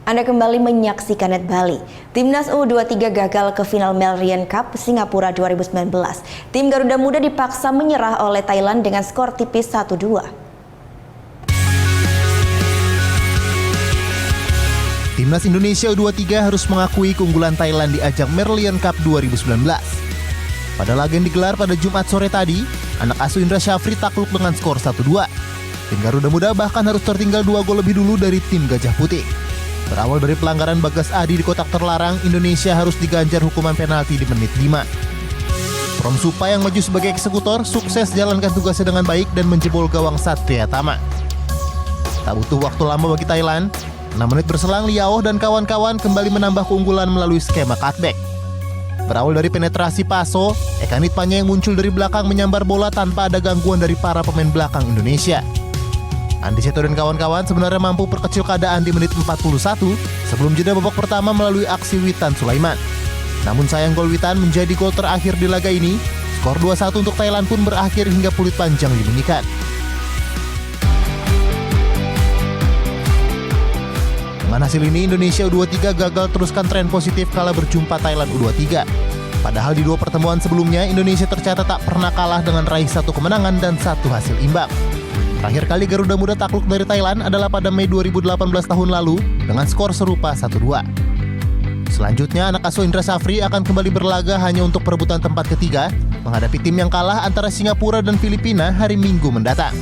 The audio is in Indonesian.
Anda kembali menyaksikan Net Bali. Timnas U23 gagal ke final Melrian Cup Singapura 2019. Tim Garuda Muda dipaksa menyerah oleh Thailand dengan skor tipis 1-2. Timnas Indonesia U23 harus mengakui keunggulan Thailand di ajang Merlion Cup 2019. Pada laga yang digelar pada Jumat sore tadi, anak asuh Indra Syafri takluk dengan skor 1-2. Tim Garuda Muda bahkan harus tertinggal 2 gol lebih dulu dari tim Gajah Putih. Berawal dari pelanggaran Bagas Adi di kotak terlarang, Indonesia harus diganjar hukuman penalti di menit 5. Prom Supa yang maju sebagai eksekutor sukses jalankan tugasnya dengan baik dan menjebol gawang Satria Tama. Tak butuh waktu lama bagi Thailand, 6 menit berselang Liao dan kawan-kawan kembali menambah keunggulan melalui skema cutback. Berawal dari penetrasi Paso, Eka Nitpanya yang muncul dari belakang menyambar bola tanpa ada gangguan dari para pemain belakang Indonesia. Andi Seto dan kawan-kawan sebenarnya mampu perkecil keadaan di menit 41 sebelum jeda babak pertama melalui aksi Witan Sulaiman. Namun sayang gol Witan menjadi gol terakhir di laga ini. Skor 2-1 untuk Thailand pun berakhir hingga peluit panjang dibunyikan. Dengan hasil ini, Indonesia U23 gagal teruskan tren positif kala berjumpa Thailand U23. Padahal di 2 pertemuan sebelumnya, Indonesia tercatat tak pernah kalah dengan raih 1 kemenangan dan 1 hasil imbang. Terakhir kali Garuda Muda takluk dari Thailand adalah pada Mei 2018 tahun lalu dengan skor serupa 1-2. Selanjutnya, anak asuh Indra Syafri akan kembali berlaga hanya untuk perebutan tempat ketiga menghadapi tim yang kalah antara Singapura dan Filipina hari Minggu mendatang.